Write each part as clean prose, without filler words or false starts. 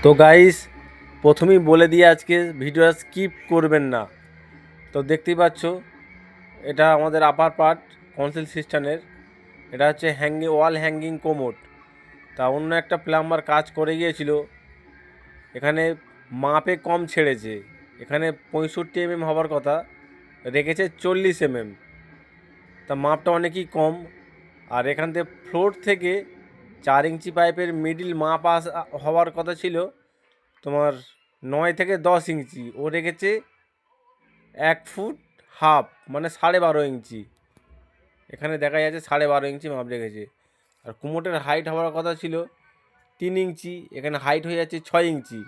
তো গাইস, প্রথমেই বলে দিয়ে আজকে ভিডিওটা স্কিপ করবেন না। তো দেখতেই পাচ্ছ, এটা আমাদের আপার পার্ট কনসোল সিস্টেমের। এটা হচ্ছে ওয়াল হ্যাঙ্গিং কোমোড। তা অন্য একটা প্লাম্বার কাজ করে গিয়েছিল, এখানে মাপে কম ছেড়েছে। এখানে 65 mm হওয়ার কথা, রেখেছে 40 mm। তা মাপটা অনেকই কম। আর এখান থেকে ফ্লোর থেকে 4 ইঞ্চি পাইপের মিডিল মাপ হওয়ার কথা ছিল তোমার 9 থেকে 10 ইঞ্চি, ও রেখেছে 1.5 ফুট, মানে 12.5 ইঞ্চি। এখানে দেখা যাচ্ছে 12.5 ইঞ্চি মাপ রেখেছে। আর কুমোটের হাইট হওয়ার কথা ছিল 3 ইঞ্চি, এখানে হাইট হয়ে যাচ্ছে 6 ইঞ্চি।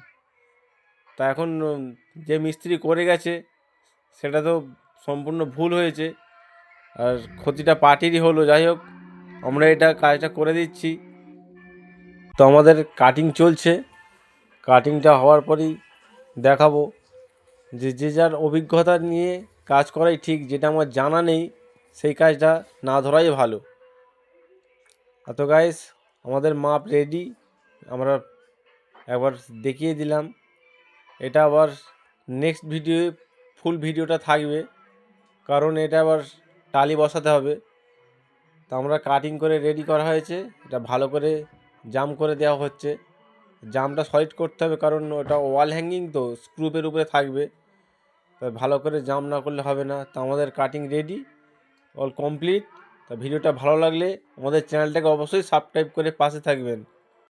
তা এখন যে মিস্ত্রি করে গেছে সেটা তো সম্পূর্ণ ভুল হয়েছে, আর ক্ষতিটা পার্টিরই হলো। যাই হোক, আমরা এটা কাজটা করে দিচ্ছি। তো আমাদের কাটিং চলছে, কাটিংটা হওয়ার পরেই দেখাবো। যে যার অভিজ্ঞতা নিয়ে কাজ করাই ঠিক, যেটা আমার জানা নেই সেই কাজটা না ধরাই ভালো। তো গাইস, আমাদের মাপ রেডি, আমরা একবার দেখিয়ে দিলাম। এটা আবার নেক্সট ভিডিওয়ে ফুল ভিডিওটা থাকবে, কারণ এটা আবার টালি বসাতে হবে। তো আমরা কাটিং করে রেডি করা হয়েছে, এটা ভালো করে জাম করে দেওয়া হচ্ছে। জামটা সলিড করতে হবে, কারণ ওটা ওয়াল হ্যাঙ্গিং, তো স্ক্রুপের উপরে থাকবে, তো ভালো করে জাম না করলে হবে না। তো আমাদের কাটিং রেডি, অল কমপ্লিট। তা ভিডিওটা ভালো লাগলে আমাদের চ্যানেলটাকে অবশ্যই সাবস্ক্রাইব করে পাশে থাকবেন।